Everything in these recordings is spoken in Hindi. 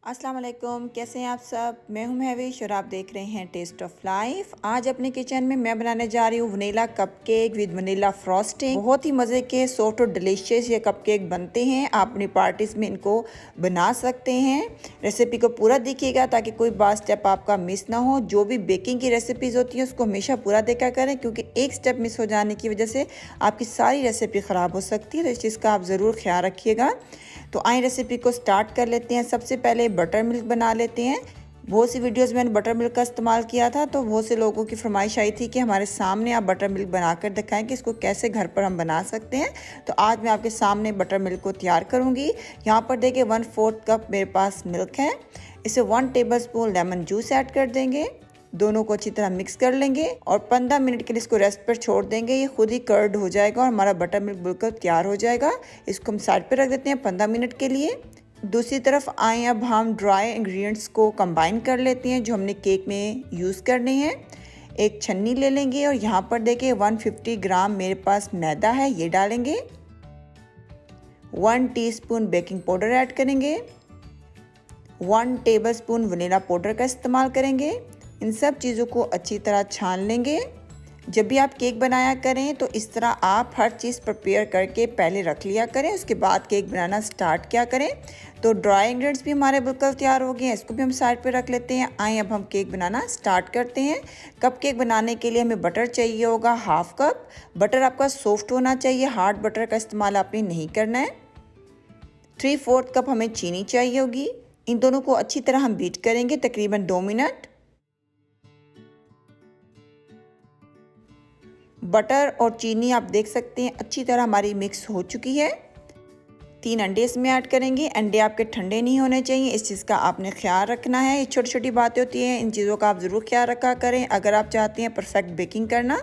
अस्सलाम वालेकुम, कैसे हैं आप सब। मैं हूं महविश और आप देख रहे हैं टेस्ट ऑफ लाइफ। आज अपने किचन में मैं बनाने जा रही हूँ vanilla cupcake with vanilla frosting. बहुत ही मज़े के सॉफ्ट और डिलीशियस ये कपकेक बनते हैं। आप अपनी पार्टीज़ में इनको बना सकते हैं। रेसिपी को पूरा देखिएगा ताकि कोई बात स्टेप आपका मिस ना हो। जो भी बेकिंग की रेसिपीज़ होती हैं उसको हमेशा पूरा देखा करें, क्योंकि एक स्टेप मिस हो जाने की वजह से आपकी सारी रेसिपी ख़राब हो सकती है। तो इस चीज़ का आप ज़रूर ख्याल रखिएगा। तो आइए रेसिपी को स्टार्ट कर लेते हैं। सबसे पहले बटर मिल्क बना लेते हैं। बहुत सी वीडियोस में मैंने बटर मिल्क का इस्तेमाल किया था, तो बहुत से लोगों की फरमाइश आई थी कि हमारे सामने आप बटर मिल्क बनाकर दिखाएं कि इसको कैसे घर पर हम बना सकते हैं। तो आज मैं आपके सामने बटर मिल्क को तैयार करूंगी। यहाँ पर देखिए 1/4 कप मेरे पास मिल्क है। इसे 1 table spoon lemon juice add कर देंगे। दोनों को अच्छी तरह मिक्स कर लेंगे और 15 मिनट के लिए इसको रेस्ट पर छोड़ देंगे। ये खुद ही कर्ड हो जाएगा और हमारा बटर मिल्क बिल्कुल तैयार हो जाएगा। इसको हम साइड पर रख देते हैं 15 मिनट के लिए। दूसरी तरफ आए, अब हम ड्राई इंग्रेडिएंट्स को कंबाइन कर लेते हैं जो हमने केक में यूज़ करने हैं। एक छन्नी ले लेंगे और यहाँ पर देखिए 150 ग्राम मेरे पास मैदा है, ये डालेंगे। 1 टीस्पून बेकिंग पाउडर ऐड करेंगे। 1 टेबल स्पून वनीला पाउडर का इस्तेमाल करेंगे। इन सब चीज़ों को अच्छी तरह छान लेंगे। जब भी आप केक बनाया करें तो इस तरह आप हर चीज़ प्रिपेयर करके पहले रख लिया करें, उसके बाद केक बनाना स्टार्ट किया करें। तो ड्राई इंग्रेडिएंट्स भी हमारे बिल्कुल तैयार हो गए हैं, इसको भी हम साइड पे रख लेते हैं। आइए अब हम केक बनाना स्टार्ट करते हैं। कप केक बनाने के लिए हमें बटर चाहिए होगा 1/2 कप। बटर आपका सॉफ्ट होना चाहिए, हार्ड बटर का इस्तेमाल आपने नहीं करना है। 3/4 कप हमें चीनी चाहिए होगी। इन दोनों को अच्छी तरह हम बीट करेंगे तकरीबन 2 मिनट। बटर और चीनी आप देख सकते हैं अच्छी तरह हमारी मिक्स हो चुकी है। 3 अंडे इसमें ऐड करेंगे। अंडे आपके ठंडे नहीं होने चाहिए, इस चीज़ का आपने ख्याल रखना है। ये छोटी छोटी बातें होती हैं, इन चीज़ों का आप ज़रूर ख्याल रखा करें अगर आप चाहते हैं परफेक्ट बेकिंग करना।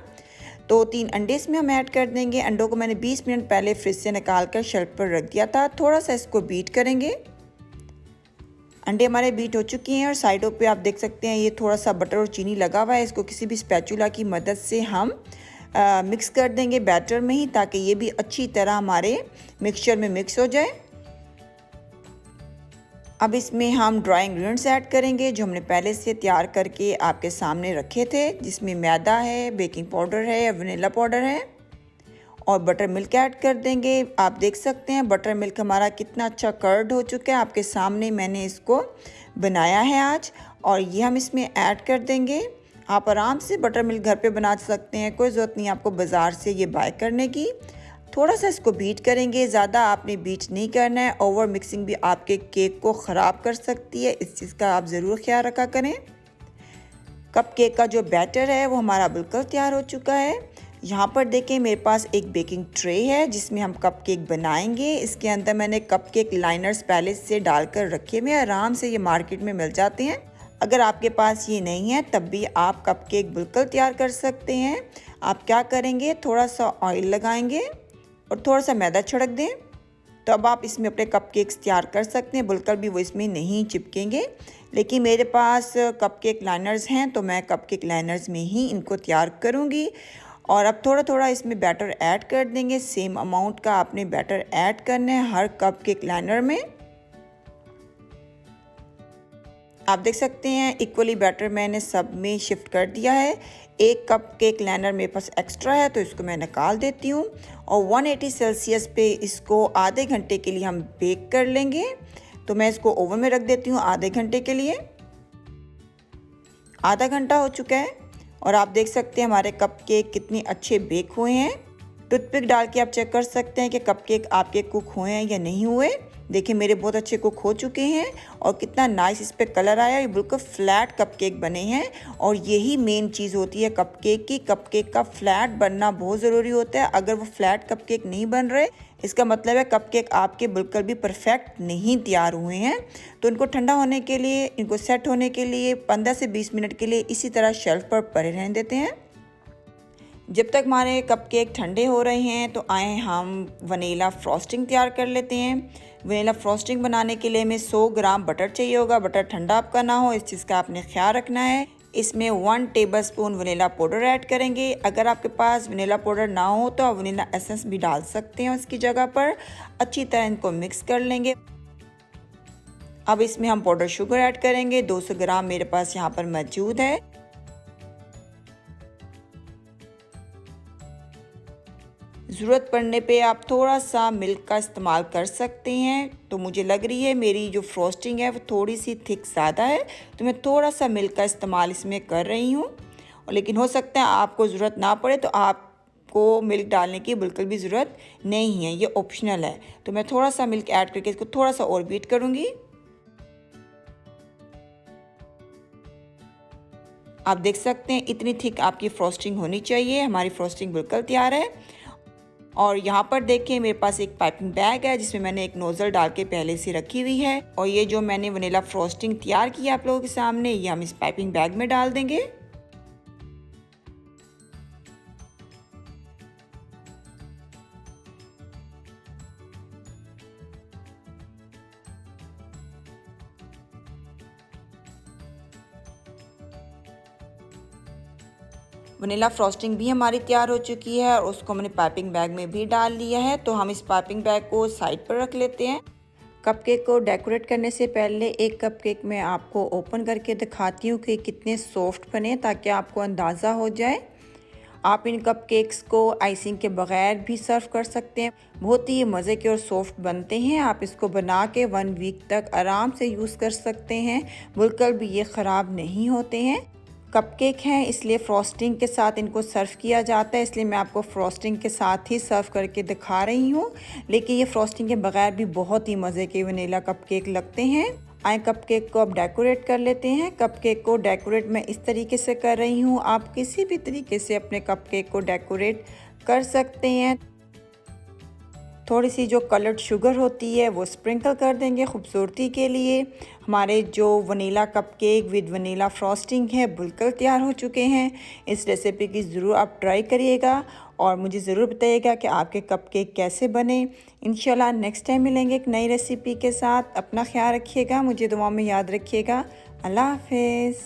तो 3 अंडे इसमें हम ऐड कर देंगे। अंडों को मैंने 20 मिनट पहले फ्रिज से निकाल कर शेल्फ पर रख दिया था। थोड़ा सा इसको बीट करेंगे। अंडे हमारे बीट हो चुके हैं और साइडों पे आप देख सकते हैं ये थोड़ा सा बटर और चीनी लगा हुआ है। इसको किसी भी स्पैचुला की मदद से हम मिक्स कर देंगे बैटर में ही, ताकि ये भी अच्छी तरह हमारे मिक्सचर में मिक्स हो जाए। अब इसमें हम ड्राई इंग्रेडिएंट्स ऐड करेंगे जो हमने पहले से तैयार करके आपके सामने रखे थे, जिसमें मैदा है, बेकिंग पाउडर है, वनीला पाउडर है और बटर मिल्क ऐड कर देंगे। आप देख सकते हैं बटर मिल्क हमारा कितना अच्छा कर्ड हो चुका है। आपके सामने मैंने इसको बनाया है आज, और ये हम इसमें ऐड कर देंगे। आप आराम से बटर मिल्क घर पे बना सकते हैं, कोई ज़रूरत नहीं आपको बाज़ार से ये बाय करने की। थोड़ा सा इसको बीट करेंगे, ज़्यादा आपने बीट नहीं करना है। ओवर मिक्सिंग भी आपके केक को ख़राब कर सकती है, इस चीज़ का आप ज़रूर ख्याल रखा करें। कप केक का जो बैटर है वो हमारा बिल्कुल तैयार हो चुका है। यहाँ पर देखें मेरे पास एक बेकिंग ट्रे है जिसमें हम कप केक बनाएंगे। इसके अंदर मैंने कप केक लाइनर्स पहले से डालकर रखे हुए हैं, आराम से ये मार्केट में मिल जाते हैं। अगर आपके पास ये नहीं है तब भी आप कप केक बिल्कुल तैयार कर सकते हैं। आप क्या करेंगे, थोड़ा सा ऑयल लगाएंगे और थोड़ा सा मैदा छिड़क दें, तो अब आप इसमें अपने कप केक्स तैयार कर सकते हैं। बिल्कुल भी वो इसमें नहीं चिपकेंगे। लेकिन मेरे पास कप केक लाइनर्स हैं तो मैं कप केक लाइनर्स में ही इनको तैयार करूँगी। और अब थोड़ा थोड़ा इसमें बैटर ऐड कर देंगे। सेम अमाउंट का आपने बैटर ऐड करना है हर कप केक लाइनर में। आप देख सकते हैं इक्वली बैटर मैंने सब में शिफ्ट कर दिया है। एक कप केक लाइनर मेरे पास एक्स्ट्रा है तो इसको मैं निकाल देती हूँ और 180 सेल्सियस पे इसको आधे घंटे के लिए हम बेक कर लेंगे। तो मैं इसको ओवन में रख देती हूँ आधे घंटे के लिए। आधा घंटा हो चुका है और आप देख सकते हैं हमारे कप केक कितने अच्छे बेक हुए हैं। टूथपिक डाल के आप चेक कर सकते हैं कि कप केक आपके कुक हुए हैं या नहीं हुए। देखिए मेरे बहुत अच्छे कुक हो चुके हैं और कितना नाइस इस पे कलर आया। ये बिल्कुल फ्लैट कपकेक बने हैं और यही मेन चीज़ होती है कपकेक की। कपकेक का फ्लैट बनना बहुत ज़रूरी होता है। अगर वो फ्लैट कपकेक नहीं बन रहे इसका मतलब है कपकेक आपके बिल्कुल भी परफेक्ट नहीं तैयार हुए हैं। तो इनको ठंडा होने के लिए, इनको सेट होने के लिए 15 से 20 मिनट के लिए इसी तरह शेल्फ पर पड़े रहने देते हैं। जब तक हमारे कपकेक ठंडे हो रहे हैं तो आए हम वनीला फ्रॉस्टिंग तैयार कर लेते हैं। वनीला फ्रॉस्टिंग बनाने के लिए हमें 100 ग्राम बटर चाहिए होगा। बटर ठंडा आपका ना हो, इस चीज़ का आपने ख्याल रखना है। इसमें 1 टेबलस्पून वनीला पाउडर ऐड करेंगे। अगर आपके पास वनीला पाउडर ना हो तो आप वनीला एसेंस भी डाल सकते हैं उसकी जगह पर। अच्छी तरह इनको मिक्स कर लेंगे। अब इसमें हम पाउडर शुगर ऐड करेंगे। 200 ग्राम मेरे पास यहाँ पर मौजूद है। ज़रूरत पड़ने पे आप थोड़ा सा मिल्क का इस्तेमाल कर सकते हैं। तो मुझे लग रही है मेरी जो फ्रोस्टिंग है वो थोड़ी सी थिक ज़्यादा है, तो मैं थोड़ा सा मिल्क का इस्तेमाल इसमें कर रही हूँ। और लेकिन हो सकता है आपको ज़रूरत ना पड़े, तो आपको मिल्क डालने की बिल्कुल भी ज़रूरत नहीं है, ये ऑप्शनल है। तो मैं थोड़ा सा मिल्क ऐड करके इसको थोड़ा सा और बीट करूँगी। आप देख सकते हैं इतनी थिक आपकी फ्रोस्टिंग होनी चाहिए। हमारी फ्रोस्टिंग बिल्कुल तैयार है। और यहाँ पर देखिए मेरे पास एक पाइपिंग बैग है जिसमें मैंने एक नोज़ल डाल के पहले से रखी हुई है। और ये जो मैंने वनीला फ्रोस्टिंग तैयार की आप लोगों के सामने, ये हम इस पाइपिंग बैग में डाल देंगे। वनीला फ्रॉस्टिंग भी हमारी तैयार हो चुकी है और उसको मैंने पाइपिंग बैग में भी डाल लिया है। तो हम इस पाइपिंग बैग को साइड पर रख लेते हैं। कपकेक को डेकोरेट करने से पहले एक कपकेक मैं आपको ओपन करके दिखाती हूँ कि कितने सॉफ्ट बने, ताकि आपको अंदाज़ा हो जाए। आप इन कपकेक्स को आइसिंग के बगैर भी सर्व कर सकते हैं। बहुत ही मज़े के और सॉफ्ट बनते हैं। आप इसको बना के 1 वीक तक आराम से यूज़ कर सकते हैं, बिल्कुल भी ये ख़राब नहीं होते हैं। कपकेक हैं इसलिए फ्रॉस्टिंग के साथ इनको सर्व किया जाता है, इसलिए मैं आपको फ्रॉस्टिंग के साथ ही सर्व करके दिखा रही हूँ। लेकिन ये फ्रॉस्टिंग के बगैर भी बहुत ही मज़े के वनीला कपकेक लगते हैं। आए कपकेक को अब डेकोरेट कर लेते हैं। कपकेक को डेकोरेट मैं इस तरीके से कर रही हूँ, आप किसी भी तरीके से अपने कपकेक को डेकोरेट कर सकते हैं। थोड़ी सी जो कलर्ड शुगर होती है वो स्प्रिंकल कर देंगे खूबसूरती के लिए। हमारे जो vanilla cupcake with vanilla frosting है बिल्कुल तैयार हो चुके हैं। इस रेसिपी की ज़रूर आप ट्राई करिएगा और मुझे ज़रूर बताइएगा कि आपके कपकेक कैसे बने। इंशाल्लाह नेक्स्ट टाइम मिलेंगे एक नई रेसिपी के साथ। अपना ख्याल रखिएगा, मुझे दुआ में याद रखिएगा। अल्लाह हाफिज़।